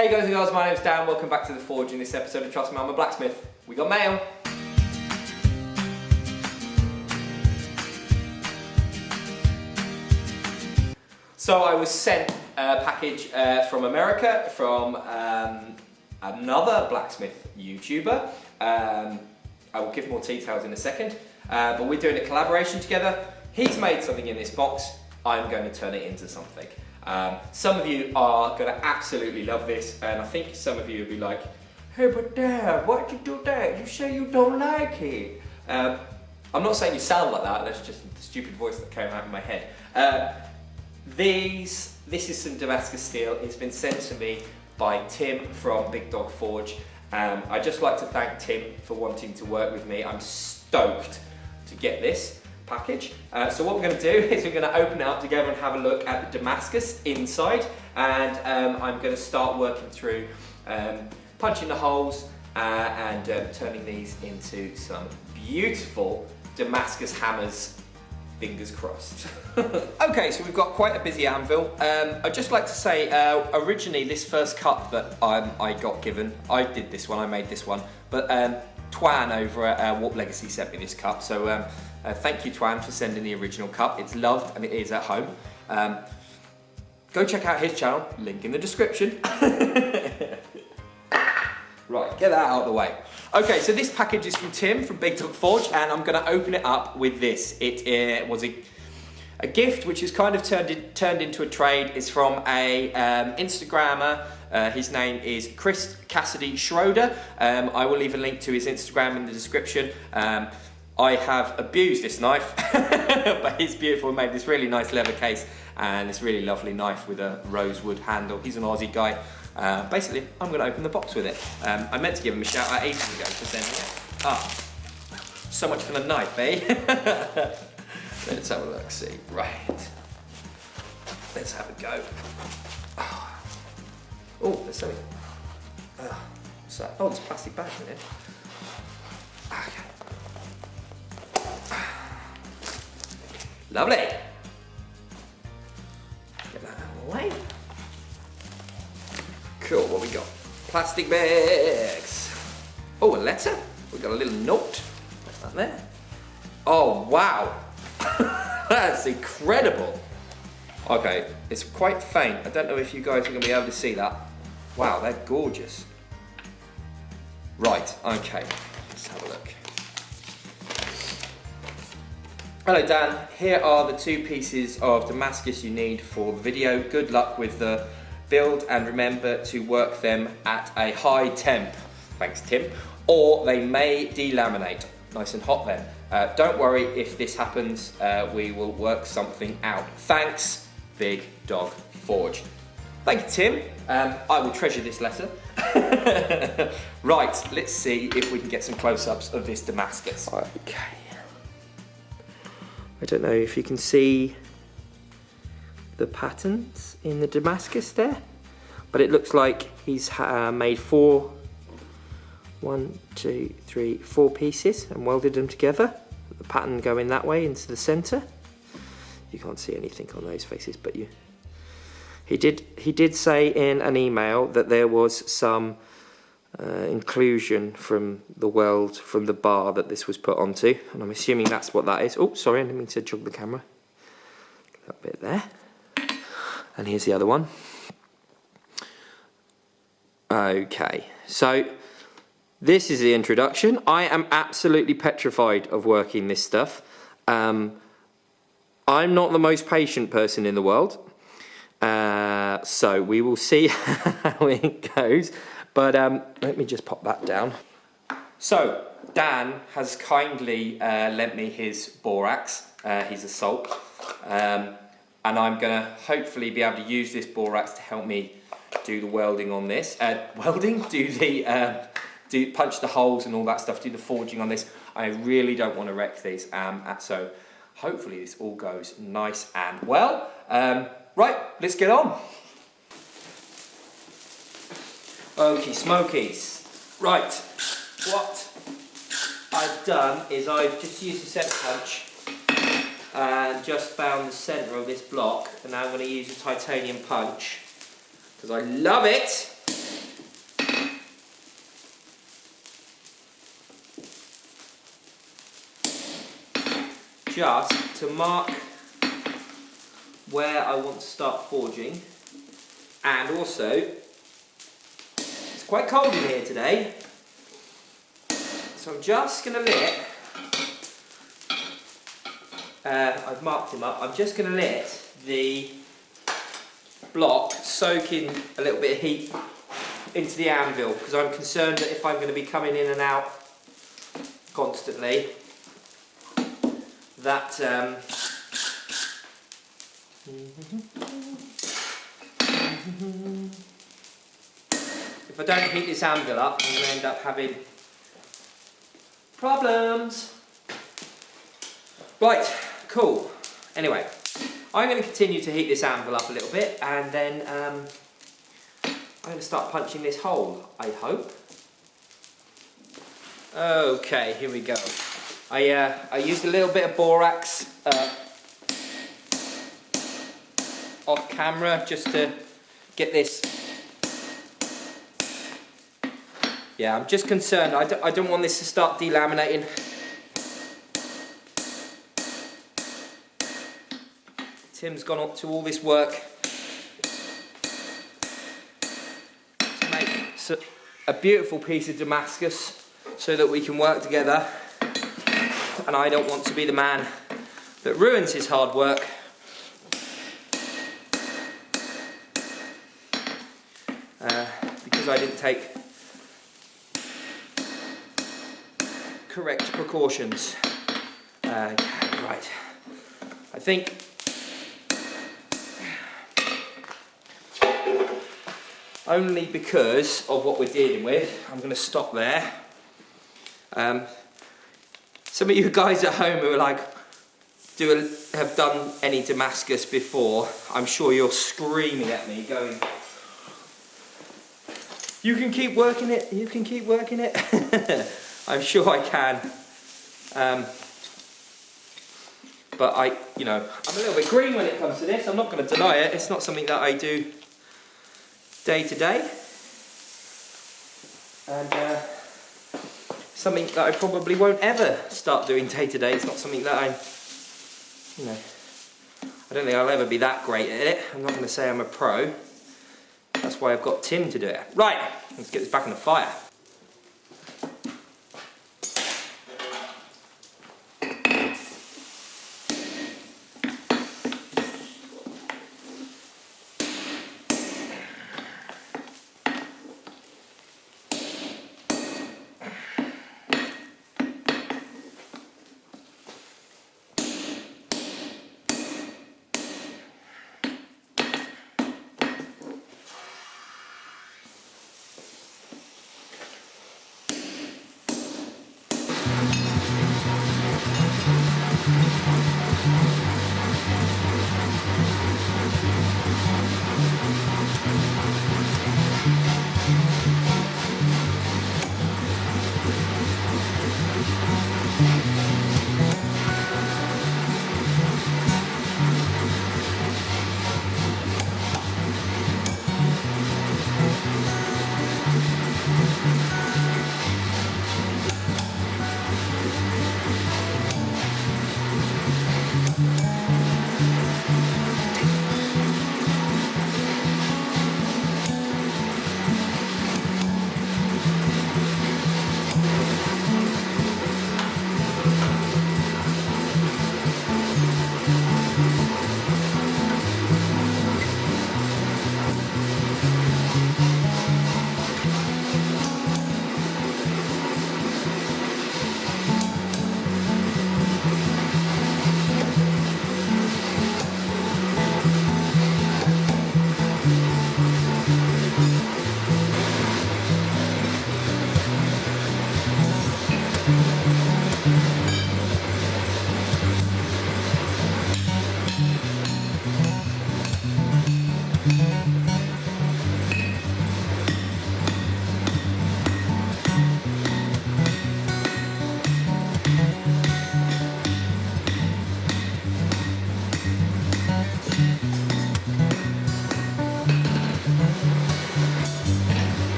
Hey guys and girls, my name's Dan, welcome back to The Forge. In this episode of Trust Me, I'm a Blacksmith. We got mail. So I was sent a package from America from another blacksmith YouTuber. I will give more details in a second, but we're doing a collaboration together. He's made something in this box, I'm going to turn it into something. Some of you are going to absolutely love this, and I think some of you will be like, hey, but Dad, why'd you do that? You say you don't like it. I'm not saying you sound like that, that's just the stupid voice that came out of my head. This is some Damascus Steel. It's been sent to me by Tim from Big Dog Forge. I'd just like to thank Tim for wanting to work with me. I'm stoked to get this package. So what we're going to do is we're going to open it up together and have a look at the Damascus inside, and I'm going to start working through punching the holes and turning these into some beautiful Damascus hammers. Fingers crossed. Okay, so we've got quite a busy anvil. I'd just like to say, originally this first cup that I got given, I did this one, I made this one, but Twan over at Warp Legacy sent me this cup, so thank you Twan for sending the original cup. It's loved and it is at home. Go check out his channel, link in the description. Right, get that out of the way. Okay, so this package is from Tim from Big Dog Forge, and I'm going to open it up with this. It was a gift which has kind of turned into a trade. It's from a Instagrammer. His name is Chris Cassidy Schroeder. I will leave a link to his Instagram in the description. I have abused this knife, but it's beautiful. He made this really nice leather case and this really lovely knife with a rosewood handle. He's an Aussie guy. Basically, I'm going to open the box with it. I meant to give him a shout out ages ago for sending it. Ah, so much for the knife, eh? Let's have a look, see. Right. Let's have a go. Oh, there's something. What's that? Oh, there's a plastic bag in it. Okay. Lovely. Get that out of the way. Cool, what we got? Plastic bags. Oh, a letter. We've got a little note. What's that there? Oh, wow. That's incredible. Okay, it's quite faint. I don't know if you guys are going to be able to see that. Wow, they're gorgeous. Right, okay. Let's have a look. Hello Dan, here are the 2 pieces of Damascus you need for the video. Good luck with the build, and remember to work them at a high temp. Thanks Tim. Or they may delaminate. Nice and hot then. Don't worry if this happens, we will work something out. Thanks, Big Dog Forge. Thank you Tim. I will treasure this letter. Right, let's see if we can get some close-ups of this Damascus. Okay. I don't know if you can see the patterns in the Damascus there, but it looks like he's made 4 pieces and welded them together. The pattern going that way into the center. You can't see anything on those faces, but he did say in an email that there was some inclusion from the weld from the bar that this was put onto, and I'm assuming that's what that is. Oh, sorry, I didn't mean to jog the camera. A little bit there. And here's the other one. Okay, so this is the introduction. I am absolutely petrified of working this stuff. I'm not the most patient person in the world, so we will see how it goes. But let me just pop that down. So Dan has kindly lent me his borax, his assault. And I'm going to hopefully be able to use this borax to help me do the welding on this. Do punch the holes and all that stuff, do the forging on this. I really don't want to wreck these. So hopefully this all goes nice and well. Right, let's get on. Okie smokies. Right, what I've done is I've just used a center punch and just found the centre of this block, and now I'm going to use a titanium punch because I love it. just to mark where I want to start forging, and also it's quite cold in here today, so I'm just going to let, I've marked him up, I'm just going to let the block soak in a little bit of heat into the anvil, because I'm concerned that if I'm going to be coming in and out constantly, that if I don't heat this anvil up, I'm going to end up having problems. Right, cool. Anyway, I'm going to continue to heat this anvil up a little bit, and then I'm going to start punching this hole, I hope. Okay, here we go. I used a little bit of borax off camera just to get this. Yeah, I'm just concerned. I don't want this to start delaminating. Tim's gone up to all this work to make a beautiful piece of Damascus so that we can work together, and I don't want to be the man that ruins his hard work. Because I didn't take correct precautions. Right, I think only because of what we're dealing with, I'm going to stop there. Some of you guys at home who are like, have done any Damascus before, I'm sure you're screaming at me going, you can keep working it, you can keep working it. I'm sure I can. But I'm a little bit green when it comes to this. I'm not going to deny it. It's not something that I do day to day. And something that I probably won't ever start doing day to day. It's not something that I don't think I'll ever be that great at it. I'm not going to say I'm a pro. That's why I've got Tim to do it. Right, let's get this back on the fire.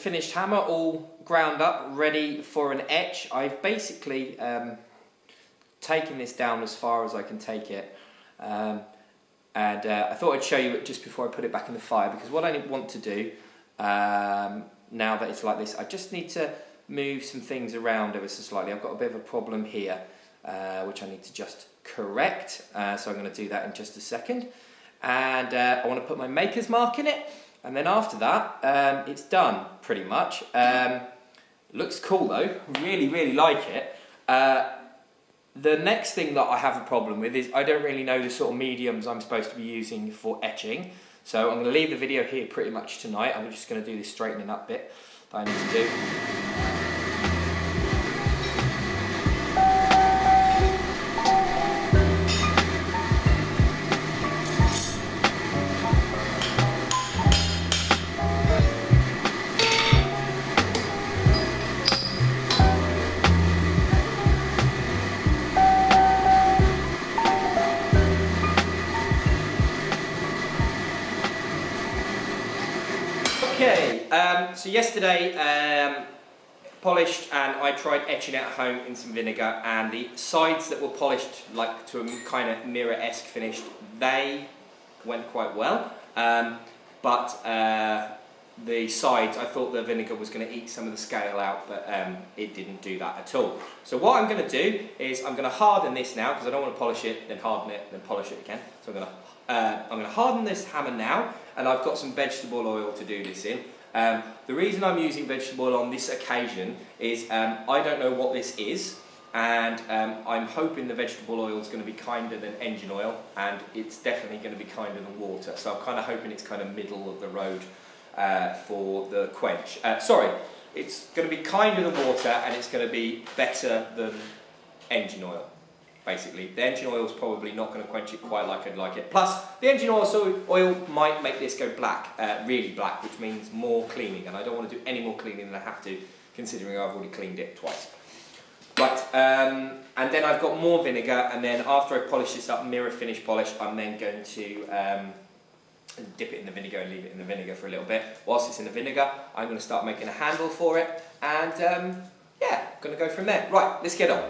finished hammer, all ground up, ready for an etch. I've basically taken this down as far as I can take it. And I thought I'd show you it just before I put it back in the fire, because what I want to do now that it's like this, I just need to move some things around ever so slightly. I've got a bit of a problem here, which I need to just correct, so I'm going to do that in just a second. And I want to put my maker's mark in it, and then after that it's done pretty much. Looks cool though, really like it. The next thing that I have a problem with is I don't really know the sort of mediums I'm supposed to be using for etching. So I'm going to leave the video here pretty much tonight. I'm just going to do this straightening up bit that I need to do. Okay, so yesterday polished, and I tried etching it at home in some vinegar, and the sides that were polished like to a kind of mirror-esque finish, they went quite well, but the sides, I thought the vinegar was going to eat some of the scale out, but it didn't do that at all. So what I'm going to do is I'm going to harden this now, because I don't want to polish it, then harden it, then polish it again. So I'm going to harden this hammer now, and I've got some vegetable oil to do this in. The reason I'm using vegetable oil on this occasion is I don't know what this is, and I'm hoping the vegetable oil is going to be kinder than engine oil, and it's definitely going to be kinder than water. So I'm kind of hoping it's kind of middle of the road for the quench. Sorry, it's going to be kinder than water, and it's going to be better than engine oil. Basically, the engine oil is probably not going to quench it quite like I'd like it. Plus, the engine oil might make this go black, really black, which means more cleaning, and I don't want to do any more cleaning than I have to, considering I've already cleaned it twice. But, and then I've got more vinegar, and then after I polish this up, mirror finish polish, I'm then going to dip it in the vinegar and leave it in the vinegar for a little bit. Whilst it's in the vinegar, I'm going to start making a handle for it, and yeah, I'm going to go from there. Right, let's get on.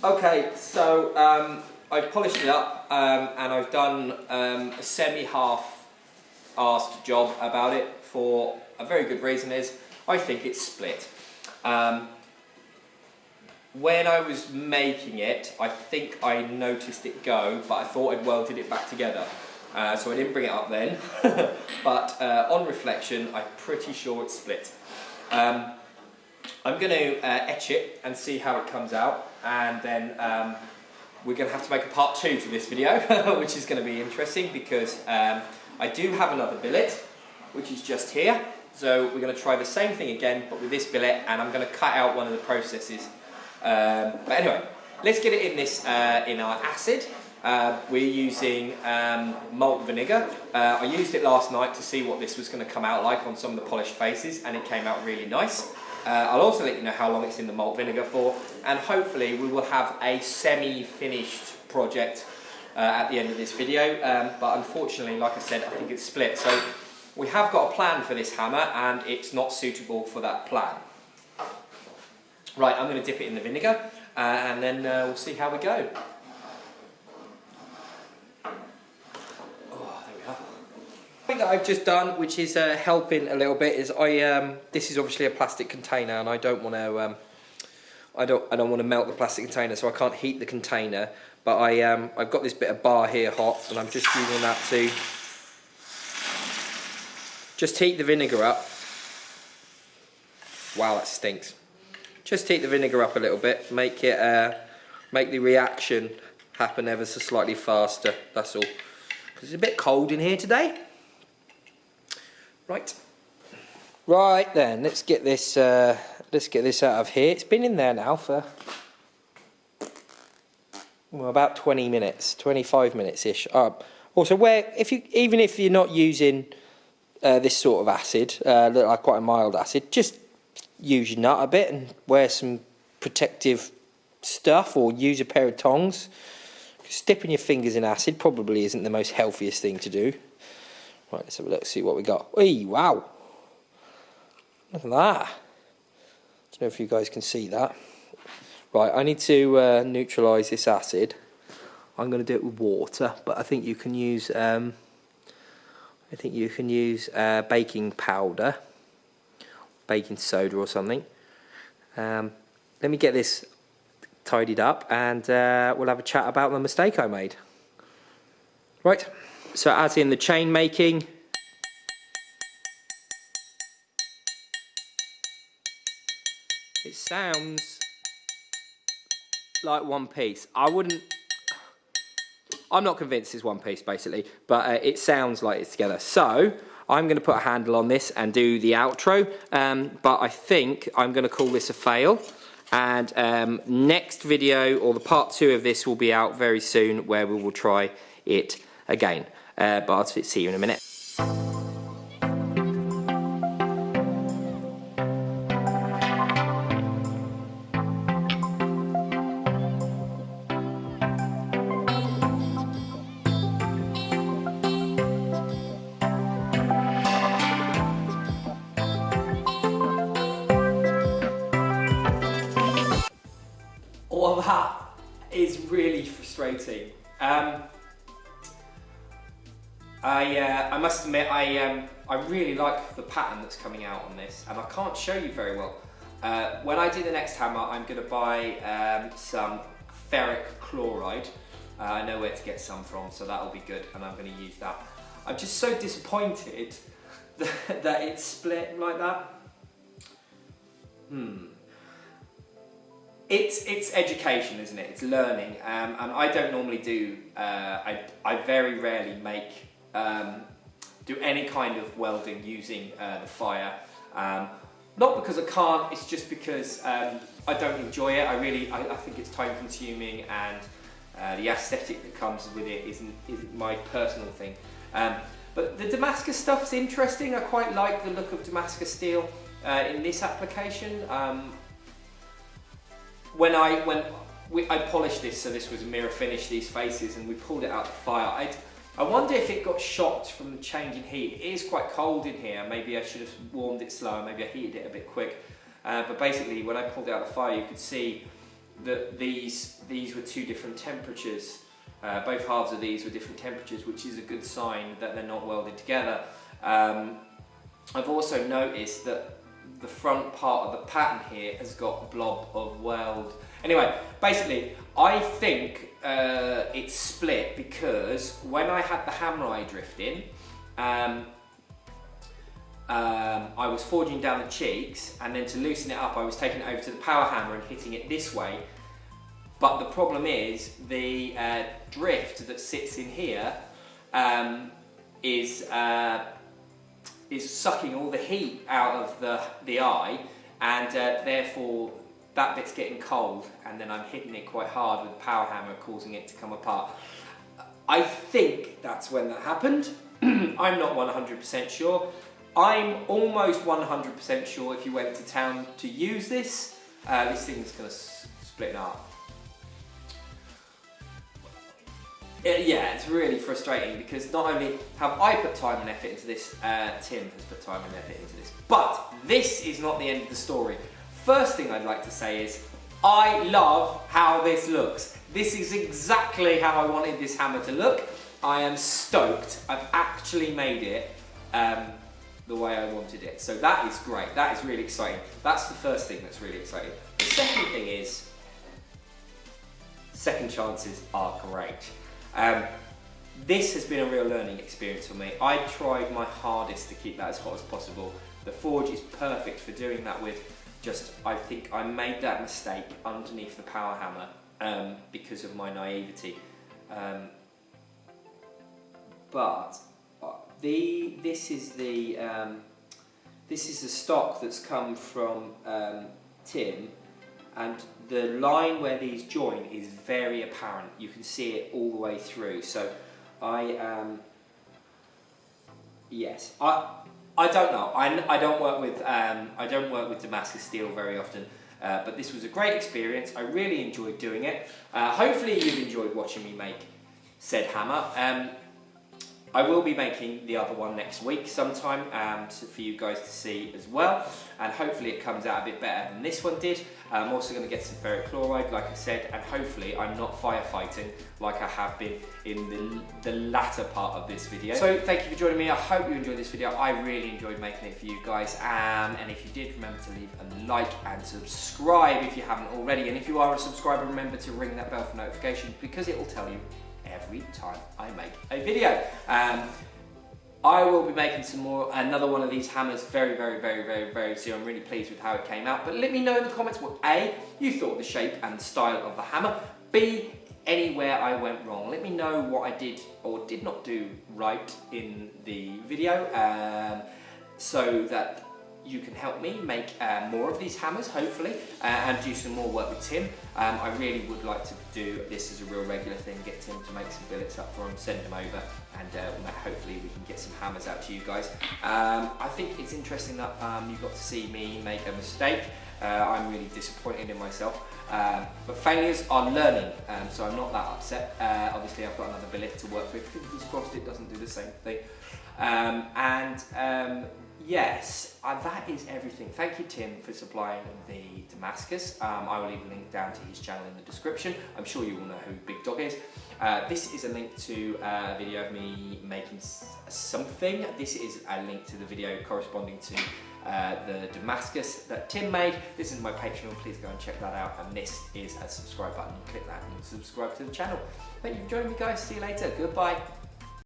Okay, so I've polished it up and I've done a semi-half-arsed job about it for a very good reason is I think it's split. When I was making it, I think I noticed it go, but I thought I'd welded it back together. So I didn't bring it up then, but on reflection, I'm pretty sure it's split. I'm going to etch it and see how it comes out, and then we're going to have to make a part 2 to this video, which is going to be interesting because I do have another billet, which is just here. So we're going to try the same thing again, but with this billet, and I'm going to cut out one of the processes. But anyway, let's get it in this in our acid. We're using malt vinegar. I used it last night to see what this was going to come out like on some of the polished faces, and it came out really nice. I'll also let you know how long it's in the malt vinegar for, and hopefully we will have a semi-finished project at the end of this video, but unfortunately, like I said, I think it's split. So we have got a plan for this hammer and it's not suitable for that plan. Right, I'm going to dip it in the vinegar and then we'll see how we go. Oh, there we are. The thing that I've just done, which is helping a little bit, is this is obviously a plastic container, and I don't want to I don't want to melt the plastic container, so I can't heat the container. But I've got this bit of bar here hot, and I'm just using that to just heat the vinegar up. Wow, that stinks. Just heat the vinegar up a little bit, make the reaction happen ever so slightly faster. That's all. Because it's a bit cold in here today. Right. Right then, let's get this out of here. It's been in there now for about 20 minutes, 25 minutes ish. Also, even if you're not using this sort of acid, like quite a mild acid, just use your nut a bit and wear some protective stuff, or use a pair of tongs. Dipping your fingers in acid probably isn't the most healthiest thing to do. Right, let's have a look, see what we got. Hey, wow! Look at that. I don't know if you guys can see that. Right, I need to neutralise this acid. I'm going to do it with water, but I think you can use baking powder, baking soda or something. Let me get this tidied up and we'll have a chat about the mistake I made. Right, so as in the chain making, it sounds like one piece. I'm not convinced it's one piece basically, but it sounds like it's together. So I'm going to put a handle on this and do the outro, but I think I'm going to call this a fail. And next video, or the part 2 of this, will be out very soon, where we will try it again. But I'll see you in a minute. Well, that is really frustrating. I must admit, I really like the pattern that's coming out on this, and I can't show you very well. When I do the next hammer, I'm going to buy some ferric chloride. I know where to get some from, so that'll be good, and I'm going to use that. I'm just so disappointed that it's split like that. It's education, isn't it? It's learning, and I don't normally do. I very rarely make do any kind of welding using the fire. Not because I can't. It's just because I don't enjoy it. I think it's time consuming, and the aesthetic that comes with it isn't my personal thing. But the Damascus stuff's interesting. I quite like the look of Damascus steel in this application. When I polished this, so this was a mirror finish, these faces, and we pulled it out of the fire, I wonder if it got shocked from the change in heat. It is quite cold in here. Maybe I should have warmed it slower, maybe I heated it a bit quick. But basically, when I pulled it out of the fire, you could see that these were 2 different temperatures. Both halves of these were different temperatures, which is a good sign that they're not welded together. I've also noticed that the front part of the pattern here has got a blob of weld. Anyway, basically, I think it's split because when I had the hammer eye drift in, I was forging down the cheeks, and then to loosen it up, I was taking it over to the power hammer and hitting it this way. But the problem is the drift that sits in here is sucking all the heat out of the eye, and therefore that bit's getting cold, and then I'm hitting it quite hard with the power hammer, causing it to come apart. I think that's when that happened. I'm not 100% sure. I'm almost 100% sure if you went to town to use this, this thing's going to split in half. Yeah, it's really frustrating because not only have I put time and effort into this, Tim has put time and effort into this. But this is not the end of the story. First thing I'd like to say is, I love how this looks. This is exactly how I wanted this hammer to look. I am stoked. I've actually made it the way I wanted it. So that is great. That is really exciting. That's the first thing that's really exciting. The second thing is, second chances are great. This has been a real learning experience for me. I tried my hardest to keep that as hot as possible. The forge is perfect for doing that with. Just, I think I made that mistake underneath the power hammer because of my naivety. But this is the stock that's come from Tim, and the line where these join is very apparent. You can see it all the way through. So yes, I don't know. I don't work with Damascus Steel very often, but this was a great experience. I really enjoyed doing it. Hopefully you've enjoyed watching me make said hammer. I will be making the other one next week sometime for you guys to see as well, and hopefully it comes out a bit better than this one did. I'm also going to get some ferric chloride, like I said, and hopefully I'm not firefighting like I have been in the latter part of this video. So thank you for joining me. I hope you enjoyed this video. I really enjoyed making it for you guys, and if you did, remember to leave a like and subscribe if you haven't already, and if you are a subscriber, remember to ring that bell for notifications because it will tell you every time I make a video. I will be making another one of these hammers very soon. I'm really pleased with how it came out, but let me know in the comments what A, you thought of the shape and style of the hammer, B, anywhere I went wrong. Let me know what I did or did not do right in the video, so that you can help me make more of these hammers, hopefully, and do some more work with Tim. I really would like to do this as a real regular thing, get Tim to make some billets up for him, send them over, and hopefully we can get some hammers out to you guys. I think it's interesting that you got to see me make a mistake. I'm really disappointed in myself, but failures are learning, so I'm not that upset. Obviously I've got another billet to work with, fingers crossed it doesn't do the same thing. Yes, that is everything. Thank you, Tim, for supplying the Damascus. I will leave a link down to his channel in the description. I'm sure you all know who Big Dog is. This is a link to a video of me making something. This is a link to the video corresponding to the Damascus that Tim made. This is my Patreon. Please go and check that out. And this is a subscribe button. You click that and subscribe to the channel. Thank you for joining me, guys. See you later. Goodbye.